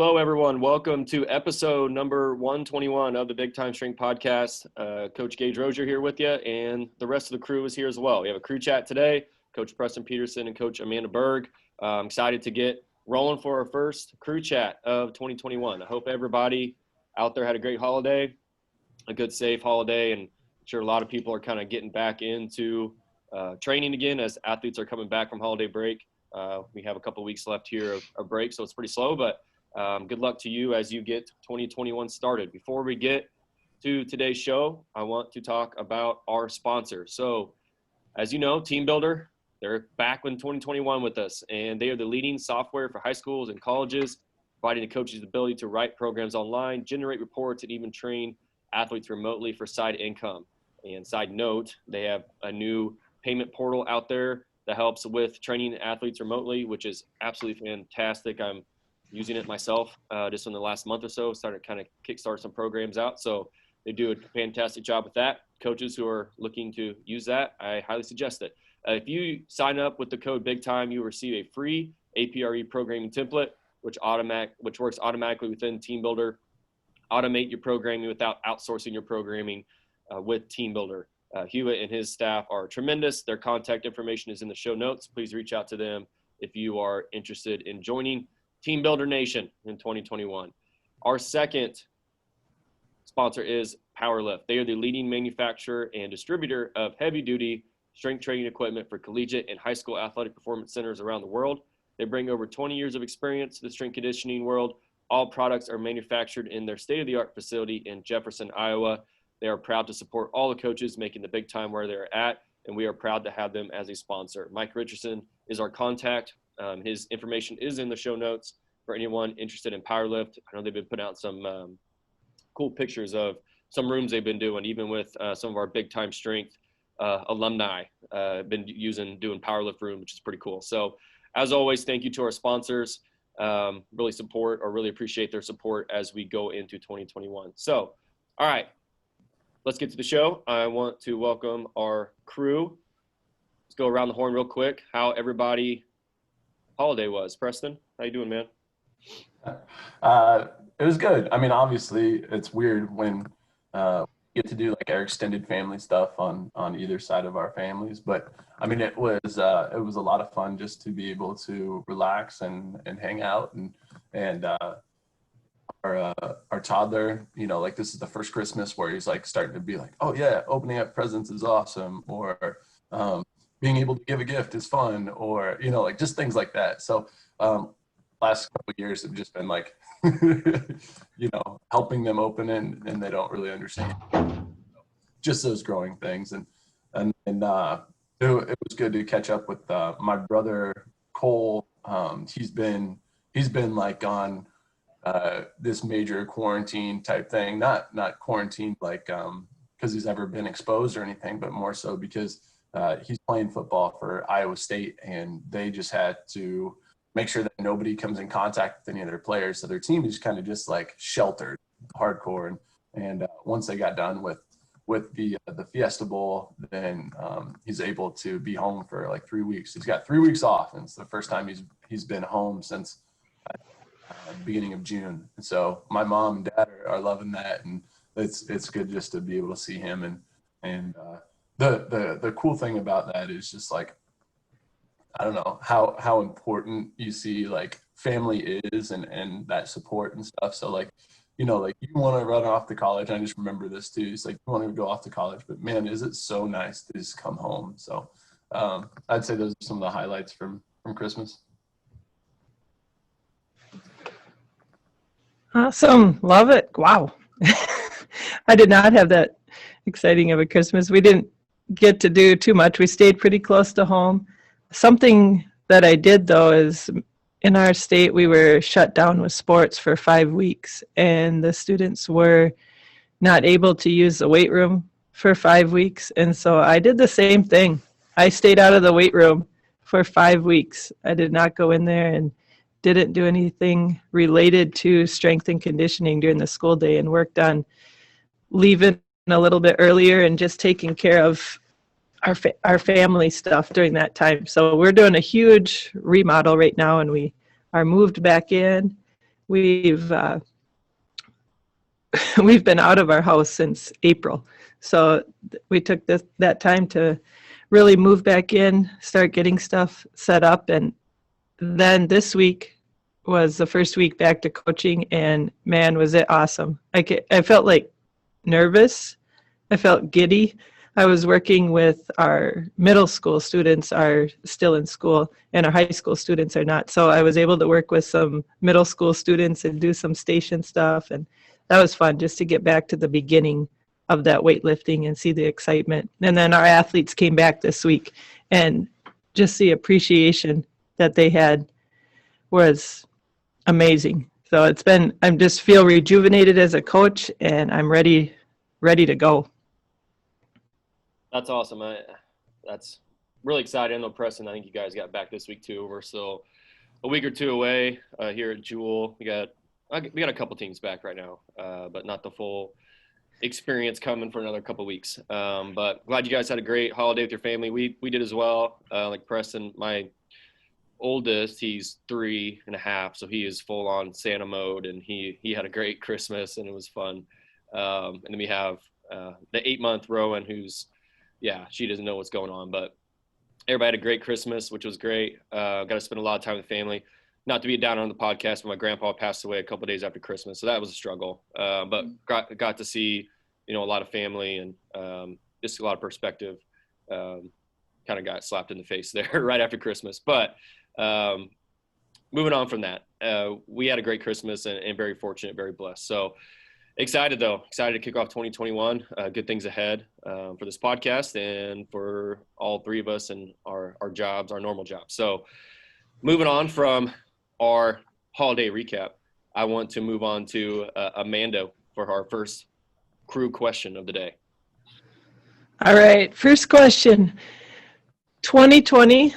Hello, everyone. Welcome to episode number 121 of the BigTime Strength Podcast. Coach Gage, Rosier here with you, and the rest of the crew is here as well. We have a crew chat today, Coach Preston, Pedersen, and Coach Amanda Berg. I'm excited to get rolling for our first crew chat of 2021. I hope everybody out there had a great holiday, a good, safe holiday, and I'm sure a lot of people are kind of getting back into training again as athletes are coming back from holiday break. We have a couple weeks left here of break, so it's pretty slow, but good luck to you as you get 2021 started. Before we get to today's show, I want to talk about our sponsor. So, as you know, TeamBuildr, they're back in 2021 with us, and they are the leading software for high schools and colleges, providing the coaches the ability to write programs online, generate reports, and even train athletes remotely for side income. And side note, they have a new payment portal out there that helps with training athletes remotely, which is absolutely fantastic. I'm using it myself just in the last month or so, started to kind of kickstart some programs out. So they do a fantastic job with that. Coaches who are looking to use that, I highly suggest it. If you sign up with the code BigTime, you receive a free APRE programming template, which works automatically within TeamBuildr. Automate your programming without outsourcing your programming with TeamBuildr. Hewitt and his staff are tremendous. Their contact information is in the show notes. Please reach out to them if you are interested in joining TeamBuildr Nation in 2021. Our second sponsor is Powerlift. They are the leading manufacturer and distributor of heavy-duty strength training equipment for collegiate and high school athletic performance centers around the world. They bring over 20 years of experience to the strength conditioning world. All products are manufactured in their state-of-the-art facility in Jefferson, Iowa. They are proud to support all the coaches making the big time where they're at, and we are proud to have them as a sponsor. Mike Richardson is our contact. His information is in the show notes for anyone interested in Powerlift. I know they've been putting out some cool pictures of some rooms they've been doing, even with some of our big time strength alumni been doing Powerlift room, which is pretty cool. So as always, thank you to our sponsors. Really appreciate their support as we go into 2021. So, all right, let's get to the show. I want to welcome our crew. Let's go around the horn real quick. How everybody holiday was. Preston, how you doing, man? It was good. I mean, obviously it's weird when we get to do like our extended family stuff on either side of our families, but I mean it was a lot of fun just to be able to relax and hang out and our toddler, you know, like this is the first Christmas where he's like starting to be like, oh yeah, opening up presents is awesome, or being able to give a gift is fun, or, you know, like just things like that. So last couple of years have just been like, you know, helping them open and they don't really understand just those growing things. And it was good to catch up with my brother, Cole. He's been like on this major quarantine type thing, not quarantined like because he's ever been exposed or anything, but more so because he's playing football for Iowa State, and they just had to make sure that nobody comes in contact with any of their players. So their team is kind of just like sheltered, hardcore. And once they got done with the Fiesta Bowl, then he's able to be home for like 3 weeks. He's got 3 weeks off, and it's the first time he's been home since the beginning of June. And so my mom and dad are loving that, and it's good just to be able to see him. And the cool thing about that is just like, I don't know how important you see like family is and that support and stuff. So like, you know, like you want to run off to college. I just remember this too. It's like you want to go off to college, but man, is it so nice to just come home. So I'd say those are some of the highlights from Christmas. Awesome. Love it. Wow. I did not have that exciting of a Christmas. We didn't get to do too much. We stayed pretty close to home. Something that I did, though, is in our state, we were shut down with sports for 5 weeks, and the students were not able to use the weight room for 5 weeks. And so I did the same thing. I stayed out of the weight room for 5 weeks. I did not go in there and didn't do anything related to strength and conditioning during the school day, and worked on leaving a little bit earlier and just taking care of our family stuff during that time. So we're doing a huge remodel right now, and we are moved back in. we've we've been out of our house since April. So we took that time to really move back in, start getting stuff set up. And then this week was the first week back to coaching, and man, was it awesome. I felt like nervous. I felt giddy. I was working with our middle school students are still in school, and our high school students are not. So I was able to work with some middle school students and do some station stuff. And that was fun, just to get back to the beginning of that weightlifting and see the excitement. And then our athletes came back this week, and just the appreciation that they had was amazing. So I just feel rejuvenated as a coach, and I'm ready to go. That's awesome. That's really exciting. I know Preston, I think you guys got back this week too. We're still a week or two away here at Jewel. We got a couple teams back right now, but not the full experience coming for another couple weeks. But glad you guys had a great holiday with your family. We did as well. Like Preston, my oldest, he's 3.5, so he is full on Santa mode, and he had a great Christmas, and it was fun. And then we have the 8-month Rowan, who's she doesn't know what's going on, but everybody had a great Christmas, which was great. Got to spend a lot of time with family. Not to be down on the podcast, but my grandpa passed away a couple of days after Christmas, so that was a struggle. But got to see, a lot of family and just a lot of perspective. Kind of got slapped in the face there right after Christmas. But moving on from that, we had a great Christmas and very fortunate, very blessed. So excited to kick off 2021. Good things ahead for this podcast and for all three of us and our jobs, our normal jobs. So moving on from our holiday recap, I want to move on to Amanda for our first crew question of the day. All right, first question. 2020, a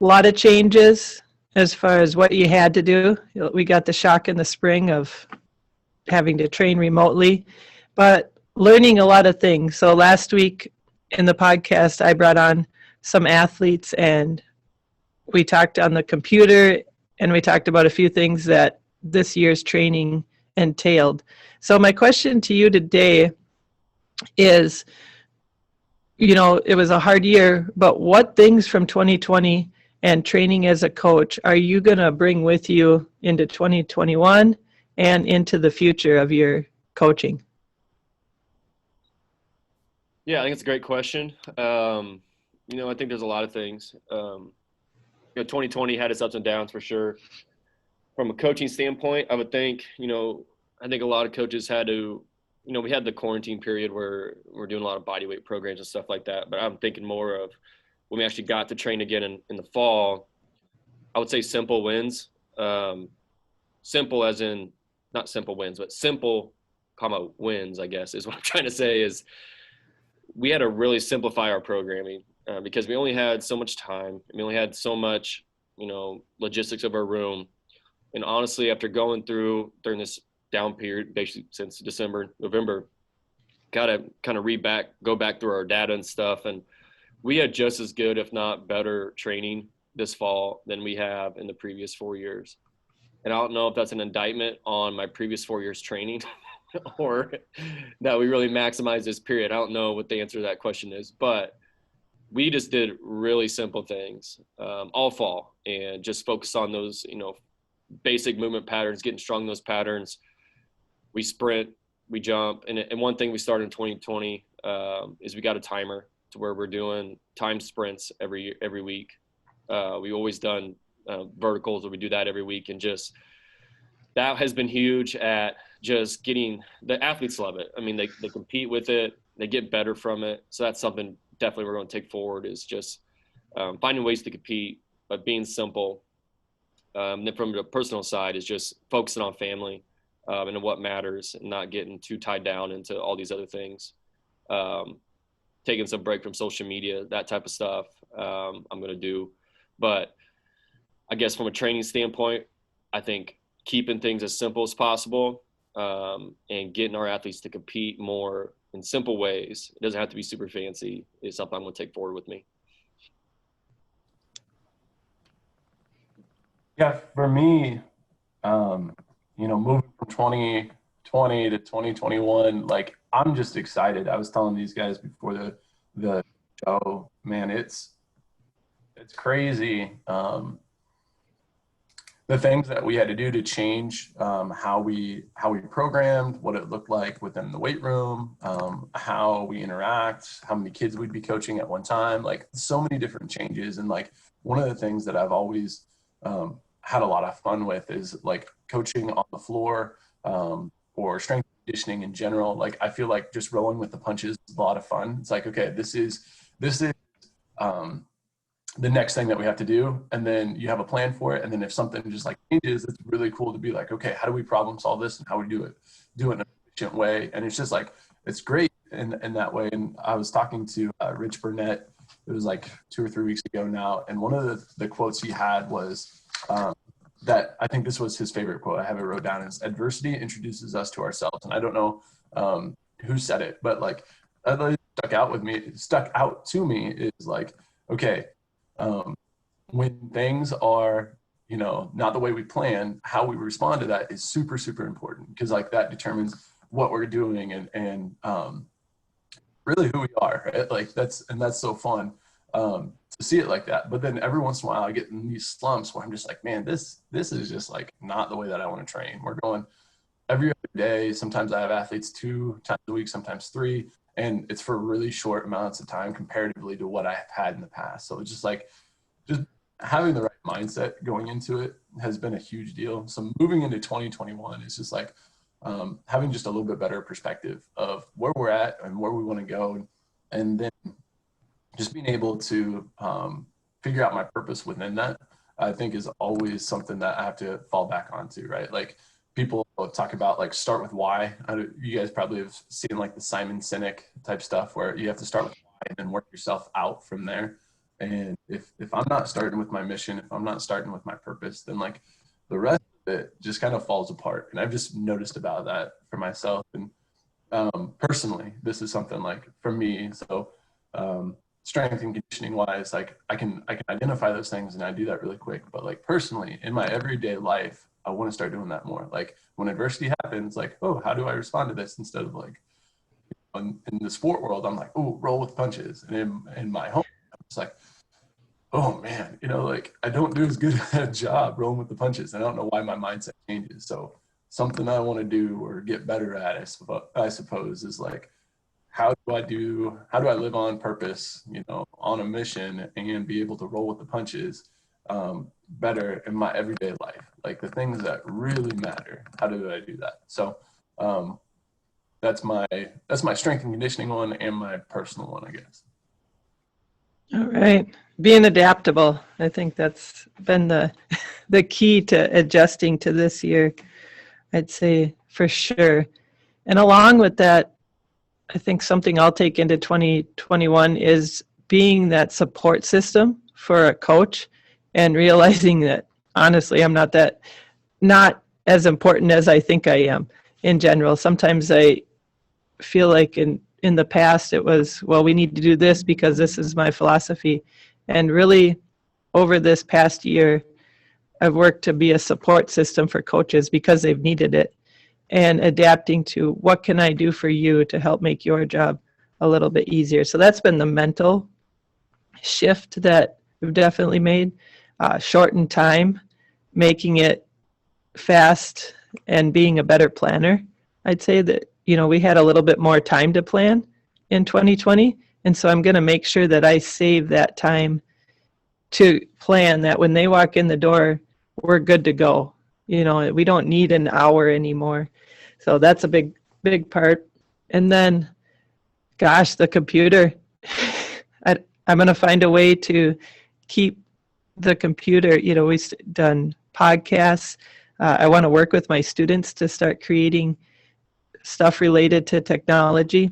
lot of changes as far as what you had to do. We got the shock in the spring of having to train remotely, but learning a lot of things. So last week in the podcast, I brought on some athletes, and we talked on the computer, and we talked about a few things that this year's training entailed. So my question to you today is, it was a hard year, but what things from 2020 and training as a coach are you going to bring with you into 2021 and into the future of your coaching? Yeah, I think it's a great question. I think there's a lot of things. 2020 had its ups and downs for sure. From a coaching standpoint, I would think, I think a lot of coaches had to, we had the quarantine period where we're doing a lot of body weight programs and stuff like that. But I'm thinking more of when we actually got to train again in the fall, I would say simple wins. Simple as in, not simple wins, but simple, wins, I guess, is what I'm trying to say is we had to really simplify our programming because we only had so much time. We only had so much, logistics of our room. And honestly, after going through during this down period, basically since December, November, got to kind of go back through our data and stuff. And we had just as good, if not better, training this fall than we have in the previous 4 years. And I don't know if that's an indictment on my previous 4 years training or that we really maximized this period. I don't know what the answer to that question is, but we just did really simple things all fall and just focused on those, basic movement patterns, getting strong in those patterns. We sprint, we jump. And one thing we started in 2020 is we got a timer to where we're doing time sprints every week. We've always done verticals, or we do that every week, and just that has been huge at just getting the athletes love it. I mean, they compete with it, they get better from it. So that's something definitely we're going to take forward is just finding ways to compete, but being simple. Then from the personal side is just focusing on family and what matters, and not getting too tied down into all these other things. Taking some break from social media, that type of stuff I'm going to do. But I guess from a training standpoint, I think keeping things as simple as possible and getting our athletes to compete more in simple ways. It doesn't have to be super fancy. Is something I'm going to take forward with me. Yeah, for me, moving from 2020 to 2021, like I'm just excited. I was telling these guys before the show, man, it's crazy. The things that we had to do to change how we programmed, what it looked like within the weight room, how we interact, how many kids we'd be coaching at one time, like so many different changes. And like one of the things that I've always had a lot of fun with is like coaching on the floor or strength conditioning in general. Like I feel like just rolling with the punches is a lot of fun. It's like, okay, this is the next thing that we have to do, and then you have a plan for it, and then if something just like changes, it's really cool to be like, okay, how do we problem solve this and how we do it in an efficient way. And it's just like, it's great in that way. And I was talking to Rich Burnett, it was like 2 or 3 weeks ago now, and one of the quotes he had was that I think this was his favorite quote, I have it wrote down, is adversity introduces us to ourselves. And I don't know who said it, but like that stuck out to me is like, okay, when things are, not the way we plan, how we respond to that is super, super important, because like that determines what we're doing and really who we are, right? Like that's so fun to see it like that. But then every once in a while I get in these slumps where I'm just like, man, this is just like not the way that I want to train. We're going every other day. Sometimes I have athletes 2 times a week, sometimes 3. And it's for really short amounts of time comparatively to what I've had in the past. So it's just like, just having the right mindset going into it has been a huge deal. So moving into 2021 is just like having just a little bit better perspective of where we're at and where we want to go. And then just being able to figure out my purpose within that, I think is always something that I have to fall back onto, right? Like, people talk about like start with why. You guys probably have seen like the Simon Sinek type stuff where you have to start with why and then work yourself out from there. And if I'm not starting with my mission, if I'm not starting with my purpose, then like the rest of it just kind of falls apart. And I've just noticed about that for myself. And personally, this is something like for me. So strength and conditioning wise, like I can identify those things and I do that really quick. But like personally in my everyday life, I want to start doing that more. Like when adversity happens, like, oh, how do I respond to this? Instead of like, in the sport world, I'm like, oh, roll with punches. And in my home, I'm just like, oh man, like I don't do as good a job rolling with the punches. I don't know why my mindset changes. So something I want to do or get better at, I suppose, is like, how do I live on purpose, on a mission, and be able to roll with the punches better in my everyday life, like the things that really matter. How do I do that? So that's my strength and conditioning one and my personal one, I guess. All right. Being adaptable. I think that's been the key to adjusting to this year, I'd say, for sure. And along with that, I think something I'll take into 2021 is being that support system for a coach and realizing that, honestly, I'm not as important as I think I am in general. Sometimes I feel like in the past it was, well, we need to do this because this is my philosophy. And really, over this past year, I've worked to be a support system for coaches because they've needed it, and adapting to what can I do for you to help make your job a little bit easier. So that's been the mental shift that we've definitely made. Shorten time, making it fast, and being a better planner. I'd say that, we had a little bit more time to plan in 2020. And so I'm going to make sure that I save that time to plan that when they walk in the door, we're good to go. We don't need an hour anymore. So that's a big, big part. And then, gosh, the computer. I'm going to find a way to keep the computer. We've done podcasts. I want to work with my students to start creating stuff related to technology.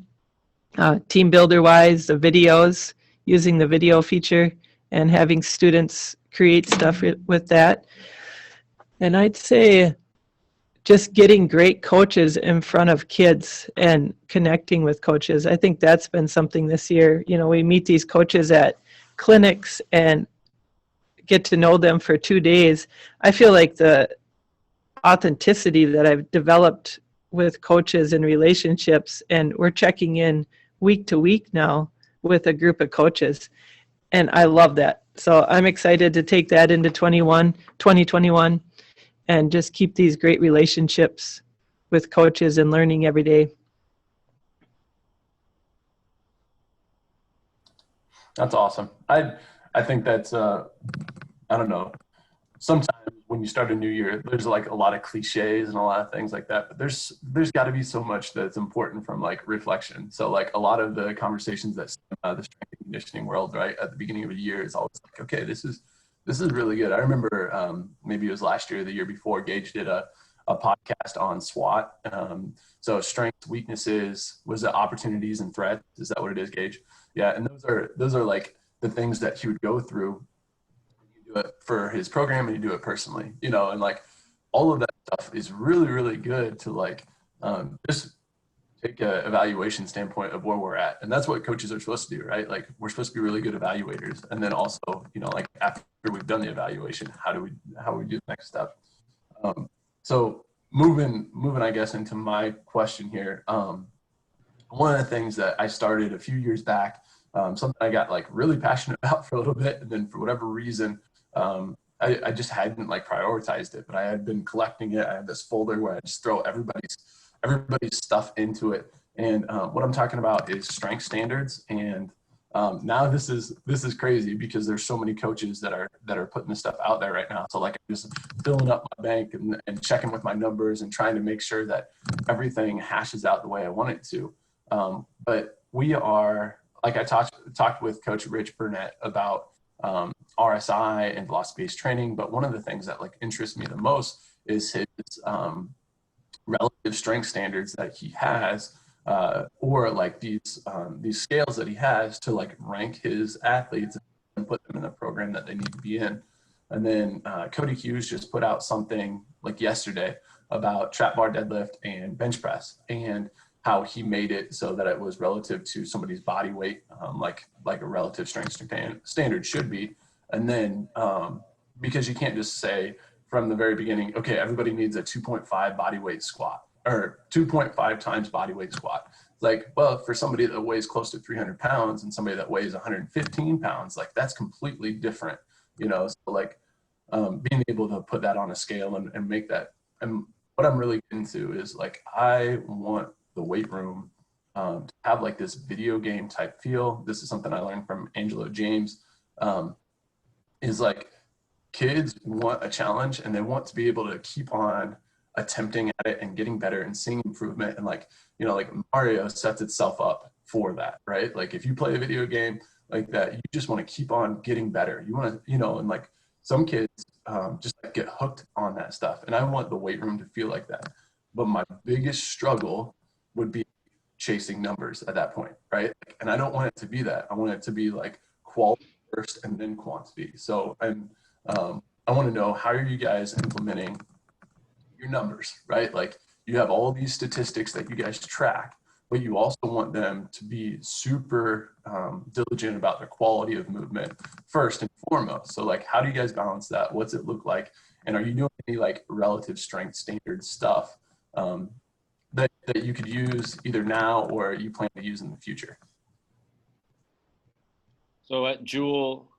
TeamBuildr wise, the videos, using the video feature and having students create stuff with that. And I'd say just getting great coaches in front of kids and connecting with coaches. I think that's been something this year. We meet these coaches at clinics and get to know them for 2 days. I feel like the authenticity that I've developed with coaches and relationships, and we're checking in week to week now with a group of coaches, and I love that. So I'm excited to take that into 2021 and just keep these great relationships with coaches and learning every day. That's awesome. I think that's I don't know. Sometimes when you start a new year, there's like a lot of cliches and a lot of things like that, but there's got to be so much that's important from like reflection. So like a lot of the conversations that stem out of the strength and conditioning world, right, at the beginning of a year is always like, okay, this is really good. I remember maybe it was last year or the year before, Gage did a podcast on SWOT. So strengths, weaknesses, was it opportunities and threats? Is that what it is, Gage? Yeah, and those are like the things that he would go through. You do it for his program and you do it personally, you know, and like all of that stuff is really, really good to like just take a evaluation standpoint of where we're at. And that's what coaches are supposed to do, right? Like we're supposed to be really good evaluators. And then also, you know, like after we've done the evaluation, how do we do the next step? So moving, I guess, into my question here. One of the things that I started a few years back, something I got like really passionate about for a little bit, and then for whatever reason, I just hadn't like prioritized it, but I had been collecting it. I had this folder where I just throw everybody's stuff into it. And what I'm talking about is strength standards. And now this is crazy because there's so many coaches that are putting this stuff out there right now. So like I'm just filling up my bank and checking with my numbers and trying to make sure that everything hashes out the way I want it to. But we are, like I talked with Coach Rich Burnett about RSI and velocity-based training. But one of the things that like interests me the most is his relative strength standards that he has, or like these scales that he has to like rank his athletes and put them in a program that they need to be in. And then Cody Hughes just put out something like yesterday about trap bar deadlift and bench press, and how he made it so that it was relative to somebody's body weight, like a relative strength standard should be. And then because you can't just say from the very beginning, okay, everybody needs a 2.5 body weight squat or 2.5 times body weight squat. Like, well, for somebody that weighs close to 300 pounds and somebody that weighs 115 pounds, like that's completely different, you know? So like being able to put that on a scale and make that, and what I'm really into is like, I want the weight room to have like this video game type feel. This is something I learned from Angelo James, is like kids want a challenge and they want to be able to keep on attempting at it and getting better and seeing improvement. And like, you know, like Mario sets itself up for that, right? Like if you play a video game like that, you just want to keep on getting better. You want to, you know, and like some kids just like get hooked on that stuff. And I want the weight room to feel like that. But my biggest struggle would be chasing numbers at that point, right? And I don't want it to be that. I want it to be like quality first and then quantity. So I want to know, how are you guys implementing your numbers, right? Like you have all these statistics that you guys track, but you also want them to be super diligent about the quality of movement first and foremost. So like, how do you guys balance that? What's it look like? And are you doing any like relative strength standard stuff that you could use either now or you plan to use in the future? So at Jewel,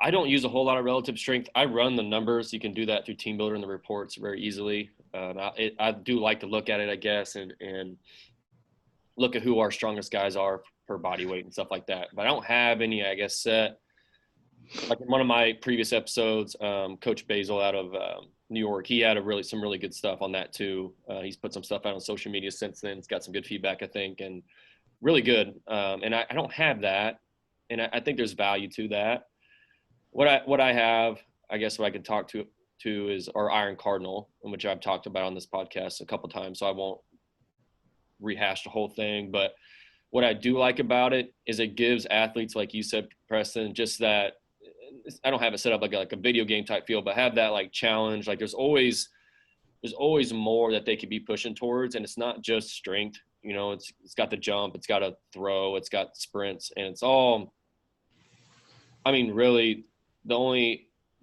I don't use a whole lot of relative strength. I run the numbers. You can do that through TeamBuildr and the reports very easily. I do like to look at it, I guess, and look at who our strongest guys are per body weight and stuff like that. But I don't have any, I guess, set. Like in one of my previous episodes, Coach Basil out of New York, he had some really good stuff on that too. He's put some stuff out on social media since then. It's got some good feedback, I think, and really good. And I don't have that, and I think there's value to that. What I have, I guess, what I could talk to is our Iron Cardinal, which I've talked about on this podcast a couple times, so I won't rehash the whole thing. But what I do like about it is it gives athletes, like you said, Preston, just that. I don't have it set up like a video game type feel, but have that like challenge. Like there's always more that they could be pushing towards, and it's not just strength. You know, it's got the jump, it's got a throw, it's got sprints, and it's all. I mean, really, the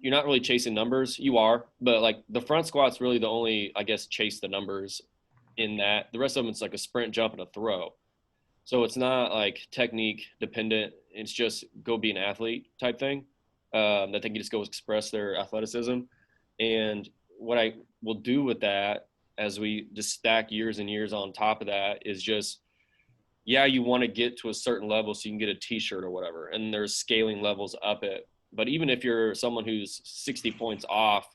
you're not really chasing numbers. You are, but like the front squat's really the only, I guess, chase the numbers in that. The rest of them, it's like a sprint, jump, and a throw. So it's not like technique dependent. It's just go be an athlete type thing. That they can just go express their athleticism. And what I will do with that, as we just stack years and years on top of that, is just, yeah, you want to get to a certain level so you can get a t-shirt or whatever. And there's scaling levels up it. But even if you're someone who's 60 points off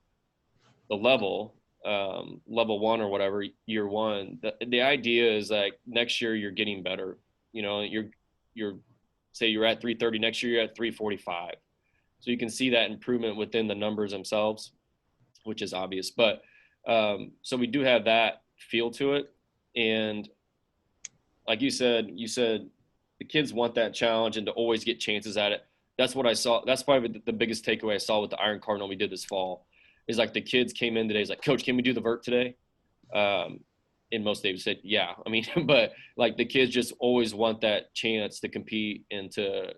the level, level one or whatever, year one, the idea is like next year you're getting better. You know, you're say you're at 330, next year you're at 345. So you can see that improvement within the numbers themselves, which is obvious. But so we do have that feel to it. And like you said the kids want that challenge and to always get chances at it. That's what I saw. That's probably the biggest takeaway I saw with the Iron Cardinal we did this fall, is like the kids came in today, is like, Coach, can we do the vert today? And most days said, yeah. I mean, but like the kids just always want that chance to compete and to,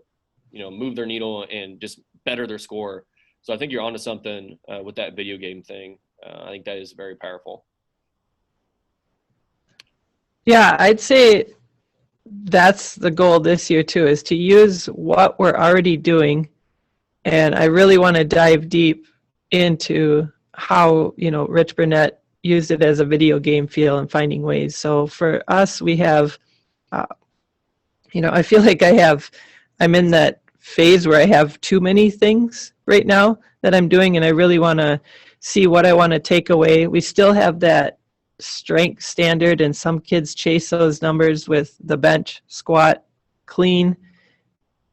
you know, move their needle and just better their score. So I think you're onto something with that video game thing. I think that is very powerful. Yeah, I'd say that's the goal this year too, is to use what we're already doing. And I really want to dive deep into how, you know, Rich Burnett used it as a video game feel and finding ways. So for us, we have, you know, I feel like I'm in that phase where I have too many things right now that I'm doing, and I really want to see what I want to take away. We still have that strength standard, and some kids chase those numbers with the bench, squat, clean,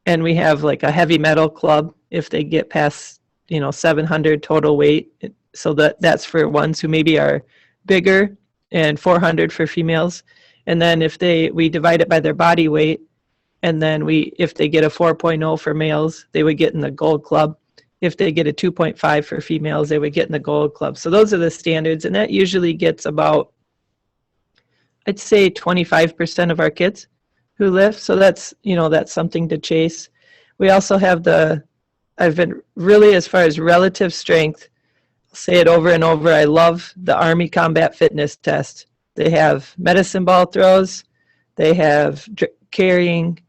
and we have like a heavy metal club if they get past, you know, 700 total weight. So that's for ones who maybe are bigger, and 400 for females. And then if we divide it by their body weight, and then if they get a 4.0 for males, they would get in the gold club. If they get a 2.5 for females, they would get in the gold club. So those are the standards, and that usually gets about, I'd say, 25% of our kids who lift. So that's, you know, that's something to chase. We also have I've been really, as far as relative strength, I'll say it over and over, I love the Army Combat Fitness Test. They have medicine ball throws. They have carrying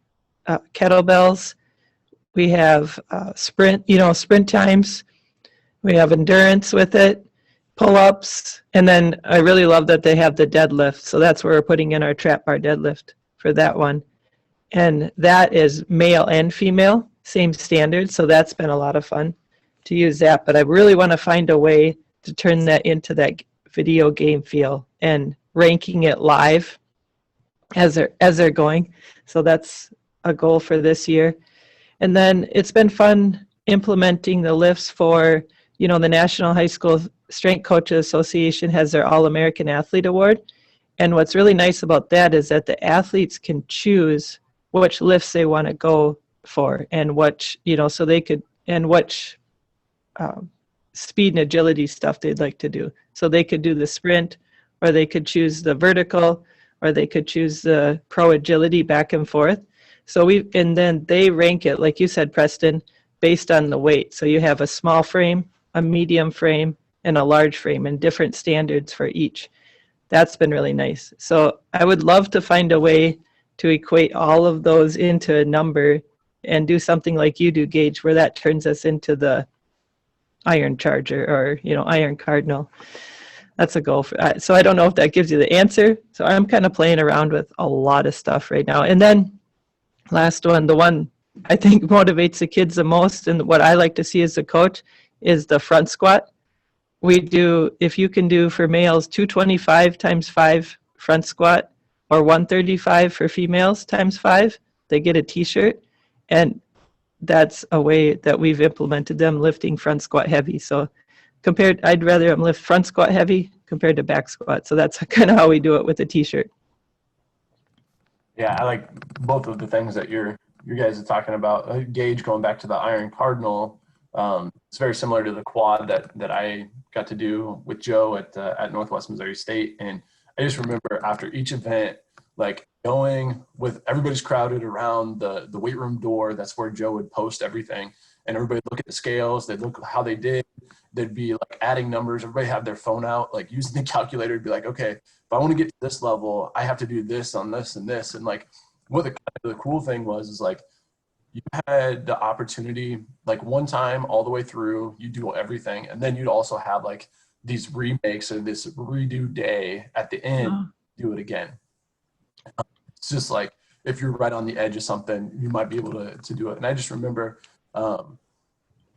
kettlebells. We have sprint times. We have endurance with it, pull-ups, and then I really love that they have the deadlift. So that's where we're putting in our trap bar deadlift for that one. And that is male and female, same standard. So that's been a lot of fun to use that. But I really want to find a way to turn that into that video game feel and ranking it live as they're going. So that's a goal for this year. And then it's been fun implementing the lifts for, you know, the National High School Strength Coaches Association has their All-American Athlete Award. And what's really nice about that is that the athletes can choose which lifts they want to go for and which, you know, so they could, and which speed and agility stuff they'd like to do. So they could do the sprint, or they could choose the vertical, or they could choose the pro agility back and forth. So and then they rank it, like you said, Preston, based on the weight. So you have a small frame, a medium frame, and a large frame, and different standards for each. That's been really nice. So I would love to find a way to equate all of those into a number and do something like you do, Gage, where that turns us into the Iron Charger or, you know, Iron Cardinal. That's a goal. So I don't know if that gives you the answer. So I'm kind of playing around with a lot of stuff right now. And then last one, the one I think motivates the kids the most, and what I like to see as a coach, is the front squat. We do, if you can do for males, 225 times 5 front squat, or 135 for females times 5, they get a t-shirt. And that's a way that we've implemented them lifting front squat heavy. So I'd rather them lift front squat heavy compared to back squat. So that's kind of how we do it with a t-shirt. Yeah, I like both of the things that you guys are talking about. Gage, going back to the Iron Cardinal, it's very similar to the quad that I got to do with Joe at Northwest Missouri State. And I just remember after each event, like going with everybody's crowded around the weight room door. That's where Joe would post everything. and everybody look at the scales, they'd look how they did, they'd be like adding numbers, everybody have their phone out, like using the calculator to be like, okay, if I want to get to this level, I have to do this on this and this. And like what the cool thing was is like you had the opportunity, like one time all the way through, you do everything, and then you'd also have like these remakes or this redo day at the end, do it again. It's just like if you're right on the edge of something, you might be able to do it. And I just remember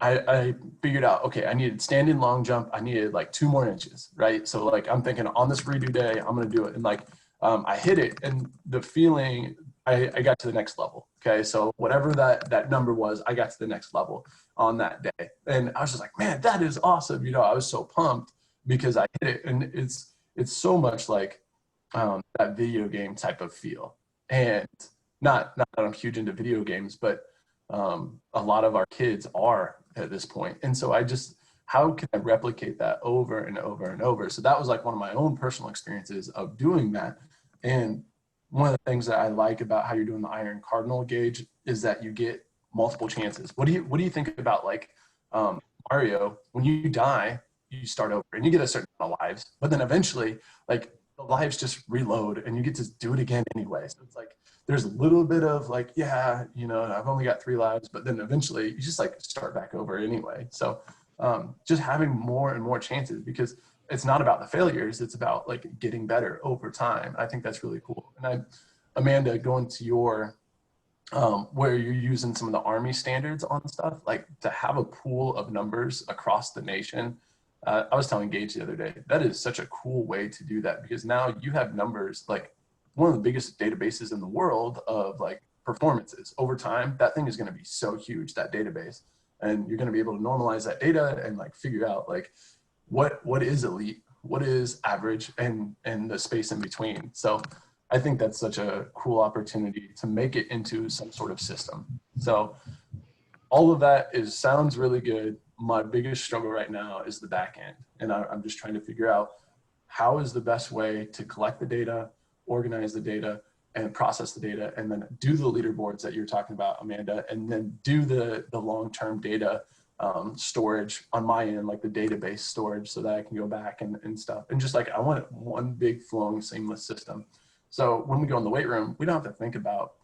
I figured out, okay, I needed standing long jump. I needed like 2 more inches, right? So like I'm thinking on this redo day, I'm going to do it. And like I hit it, and the feeling, I got to the next level. Okay, so whatever that number was, I got to the next level on that day. And I was just like, man, that is awesome. You know, I was so pumped because I hit it. And it's so much like that video game type of feel. And not that I'm huge into video games, but a lot of our kids are at this point. And so how can I replicate that over and over and over? So that was like one of my own personal experiences of doing that. And one of the things that I like about how you're doing the Iron Cardinal, Gage, is that you get multiple chances. What do you think about like Mario? When you die, you start over and you get a certain amount of lives, but then eventually like the lives just reload and you get to do it again anyway. So it's like there's a little bit of like, yeah, you know, I've only got 3 lives, but then eventually you just like start back over anyway. So just having more and more chances, because it's not about the failures, it's about like getting better over time. I think that's really cool. And Amanda, going to your where you're using some of the Army standards on stuff, like to have a pool of numbers across the nation. I was telling Gage the other day, that is such a cool way to do that, because now you have numbers, like one of the biggest databases in the world of like performances over time. That thing is going to be so huge, that database, and you're going to be able to normalize that data and like figure out like what is elite, what is average, and the space in between. So I think that's such a cool opportunity to make it into some sort of system. So all of that sounds really good. My biggest struggle right now is the back end. And I'm just trying to figure out how is the best way to collect the data, organize the data, and process the data, and then do the leaderboards that you're talking about, Amanda, and then do the long-term data storage on my end, like the database storage, so that I can go back and stuff. And just like, I want one big flowing seamless system. So when we go in the weight room, we don't have to think about,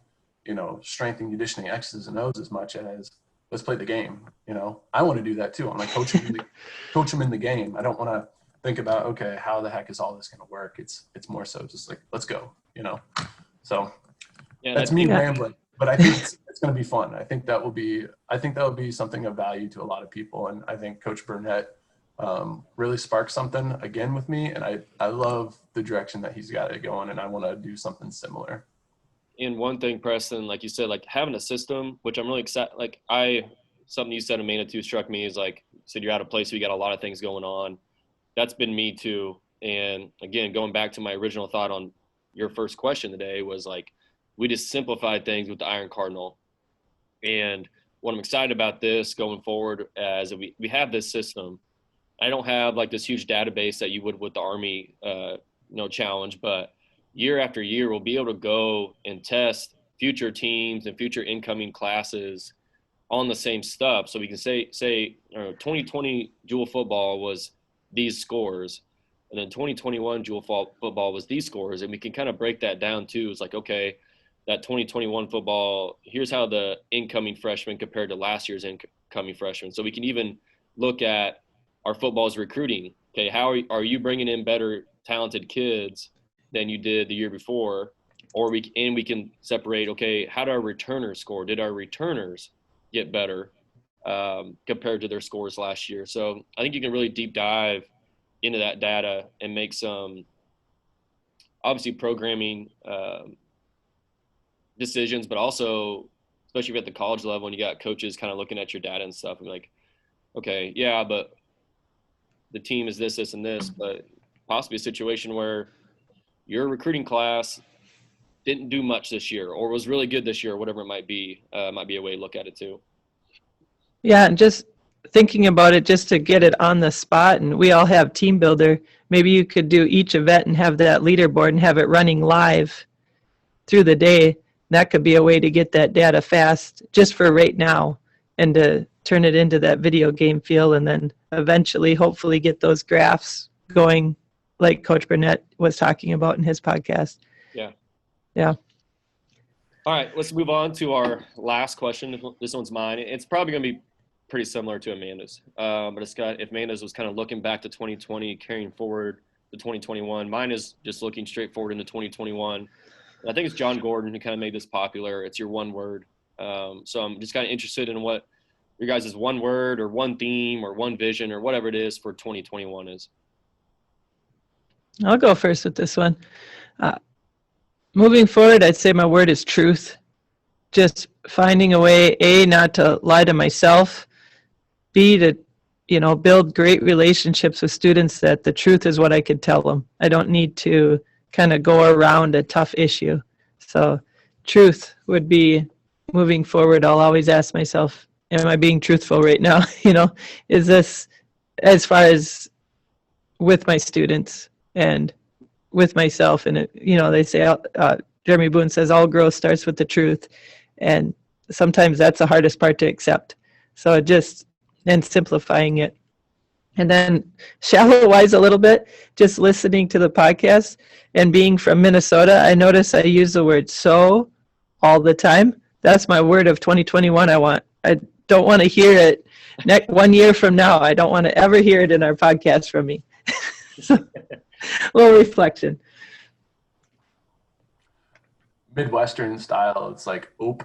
you know, strength and conditioning X's and O's as much as let's play the game. You know, I want to do that too. I'm like, coach them in the game. I don't want to think about, okay, how the heck is all this going to work? It's more so just like, let's go, you know? So yeah, that's me rambling, but I think it's going to be fun. I think that will be something of value to a lot of people. And I think Coach Burnett really sparked something again with me. And I love the direction that he's got it going, and I want to do something similar. And one thing, Preston, like you said, like having a system, which I'm really excited, like something you said, Amanda, too, struck me is like, you said you're at a place where you got a lot of things going on. That's been me too. And again, going back to my original thought on your first question today was like, we just simplified things with the Iron Cardinal. And what I'm excited about this going forward as we have this system. I don't have like this huge database that you would with the Army, challenge, but year after year, we'll be able to go and test future teams and future incoming classes on the same stuff. So we can say 2020 Jewel football was these scores, and then 2021 Jewel football was these scores. And we can kind of break that down too. It's like, okay, that 2021 football, here's how the incoming freshmen compared to last year's incoming freshmen. So we can even look at our football's recruiting. Okay, how are you bringing in better talented kids than you did the year before? Or we can separate, okay, how did our returners score? Did our returners get better compared to their scores last year? So I think you can really deep dive into that data and make some obviously programming decisions, but also especially at the college level when you got coaches kind of looking at your data and stuff and like, okay, yeah, but the team is this, and this, but possibly a situation where your recruiting class didn't do much this year or was really good this year, or whatever it might be a way to look at it too. Yeah, and just thinking about it just to get it on the spot, and we all have TeamBuildr, maybe you could do each event and have that leaderboard and have it running live through the day. That could be a way to get that data fast just for right now. and to turn it into that video game feel, and then eventually hopefully get those graphs going like Coach Burnett was talking about in his podcast. Yeah. Yeah. All right, let's move on to our last question. This one's mine. It's probably going to be pretty similar to Amanda's, but it's got, if Amanda's was kind of looking back to 2020, carrying forward to 2021. Mine is just looking straight forward into 2021. And I think it's John Gordon who kind of made this popular. It's your one word. So I'm just kind of interested in what your guys' one word or one theme or one vision or whatever it is for 2021 is. I'll go first with this one. Moving forward, I'd say my word is truth. Just finding a way, A, not to lie to myself, B, to, build great relationships with students that the truth is what I could tell them. I don't need to kind of go around a tough issue. So truth would be moving forward. I'll always ask myself, am I being truthful right now? Is this, as far as with my students and with myself, and they say, Jeremy Boone says, all growth starts with the truth, and sometimes that's the hardest part to accept. So and simplifying it, and then shallow wise a little bit, just listening to the podcast and being from Minnesota, I notice I use the word so all the time. That's my word of 2021. I don't want to hear it 1 year from now. I don't want to ever hear it in our podcast from me. So, little reflection. Midwestern style, it's like oop.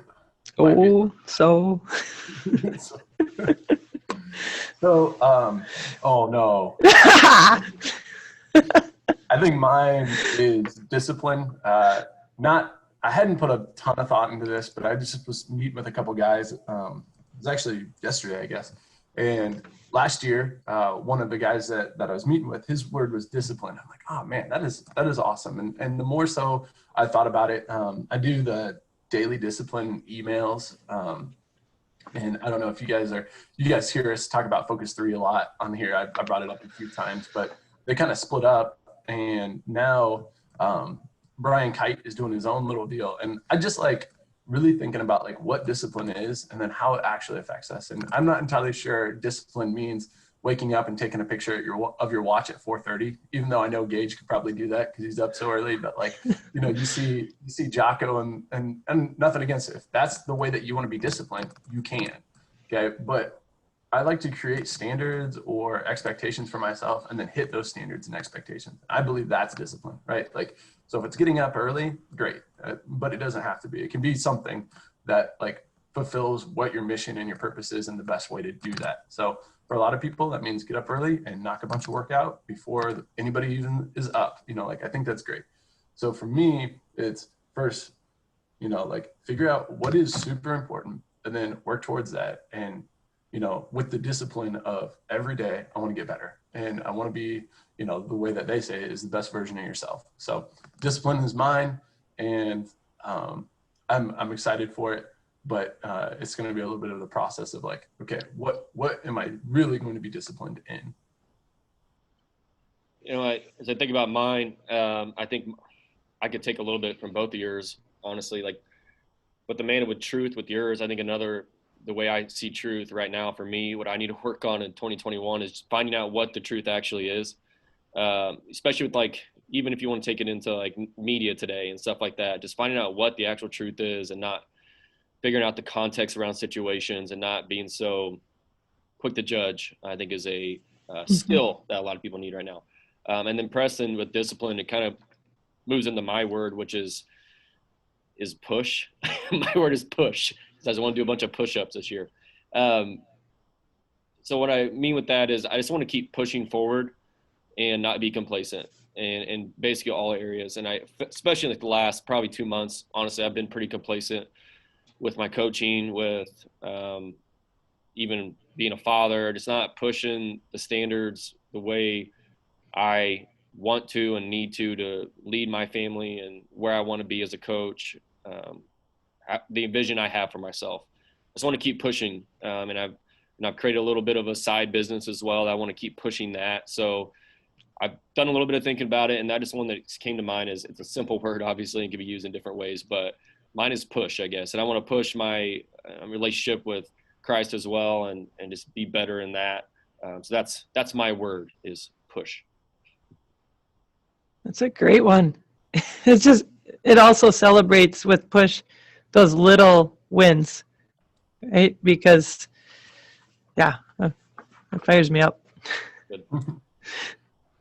Oh, so. So, oh no. I think mine is discipline. I hadn't put a ton of thought into this, but I just was meeting with a couple guys. It was actually yesterday, I guess. And last year, one of the guys that I was meeting with, his word was discipline. I'm like, oh man, that is awesome. And the more so I thought about it, I do the daily discipline emails. And I don't know if you guys hear us talk about Focus 3 a lot on here. I brought it up a few times, but they kind of split up, and now Brian Kite is doing his own little deal. And I just really thinking about what discipline is and then how it actually affects us. And I'm not entirely sure discipline means waking up and taking a picture of your watch at 4:30, even though I know Gage could probably do that because he's up so early. But you see Jocko and nothing against it. If that's the way that you want to be disciplined, you can. Okay. But I like to create standards or expectations for myself and then hit those standards and expectations. I believe that's discipline, right? So if it's getting up early, great. But it doesn't have to be. It can be something that fulfills what your mission and your purpose is and the best way to do that. So for a lot of people, that means get up early and knock a bunch of work out before anybody even is up. I think that's great. So for me, it's first, figure out what is super important and then work towards that. And, with the discipline of every day, I want to get better. And I want to be, the way that they say it is the best version of yourself. So discipline is mine, and I'm excited for it. But it's going to be a little bit of the process of okay, what am I really going to be disciplined in? As I think about mine, I think I could take a little bit from both of yours, honestly. But the man with truth with yours, I think the way I see truth right now for me, what I need to work on in 2021 is just finding out what the truth actually is, especially with even if you want to take it into media today and stuff like that, just finding out what the actual truth is and not figuring out the context around situations and not being so quick to judge, I think is a skill that a lot of people need right now. And then Preston with discipline, it kind of moves into my word, which is push. My word is push. Because I want to do a bunch of push-ups this year. So what I mean with that is I just want to keep pushing forward and not be complacent in basically all areas. And especially the last probably 2 months, honestly, I've been pretty complacent with my coaching, with even being a father, just not pushing the standards the way I want to and need to lead my family and where I want to be as a coach, the vision I have for myself. I just want to keep pushing. And I've created a little bit of a side business as well. I want to keep pushing that. So I've done a little bit of thinking about it, and that is one that came to mind. Is it's a simple word, obviously, and can be used in different ways, but mine is push, I guess. And I want to push my relationship with Christ as well, and just be better in that. So that's my word, is push. That's a great one. It's just, it also celebrates with push those little wins, right? Because, yeah, it fires me up. Good.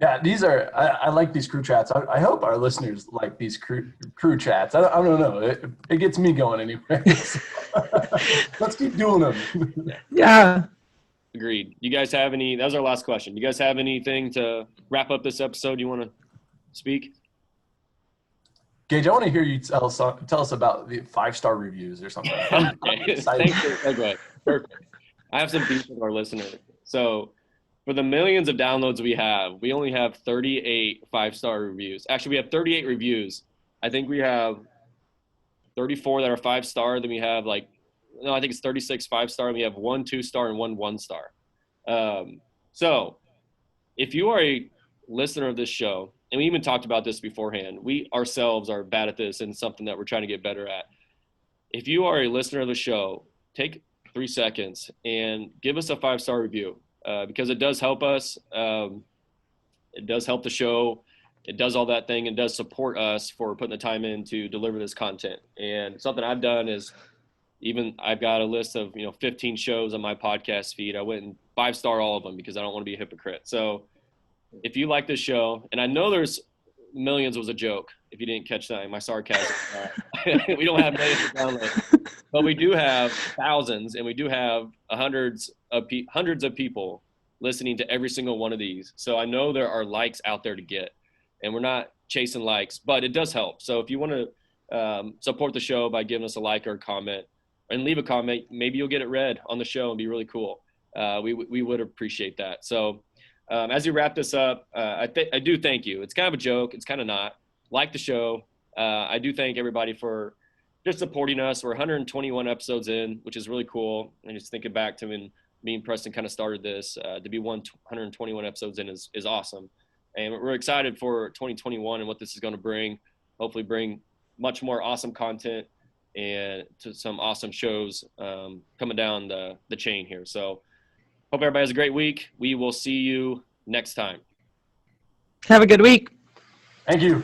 Yeah, these are, I like these crew chats. I hope our listeners like these crew chats. I don't know. It gets me going anyway. Let's keep doing them. Yeah. Agreed. You guys have any, that was our last question. You guys have anything to wrap up this episode you want to speak? Gage, I want to hear you tell us about the 5-star reviews or something. I'm excited. Thanks for the segue. Perfect. I have some beef with our listeners. So for the millions of downloads we only have 38 5-star reviews. Actually, we have 38 reviews. I think we have 34 that are 5-star. Then we have I think it's 36 5-star. And we have 1 2-star and 1 1-star. So if you are a listener of this show, and we even talked about this beforehand, we ourselves are bad at this and something that we're trying to get better at. If you are a listener of the show, take 3 seconds and give us a 5-star review, because it does help us. It does help the show. It does all that thing and does support us for putting the time in to deliver this content. And something I've done is, even I've got a list of 15 shows on my podcast feed. I went and 5-star all of them because I don't want to be a hypocrite. So if you like this show, and I know there's millions was a joke, if you didn't catch that, my sarcasm. We don't have millions of downloads, but we do have thousands, and we do have hundreds of people listening to every single one of these. So I know there are likes out there to get, and we're not chasing likes, but it does help. So if you want to support the show by giving us a like or a comment, and leave a comment, maybe you'll get it read on the show and be really cool. We would appreciate that. So as we wrap this up, I do thank you. It's kind of a joke. It's kind of not. Like the show. I do thank everybody for just supporting us. We're 121 episodes in, which is really cool. And just thinking back to when me and Preston kind of started this, to be 121 episodes in is awesome. And we're excited for 2021 and what this is going to bring. Hopefully bring much more awesome content and to some awesome shows coming down the chain here. So hope everybody has a great week. We will see you next time. Have a good week. Thank you.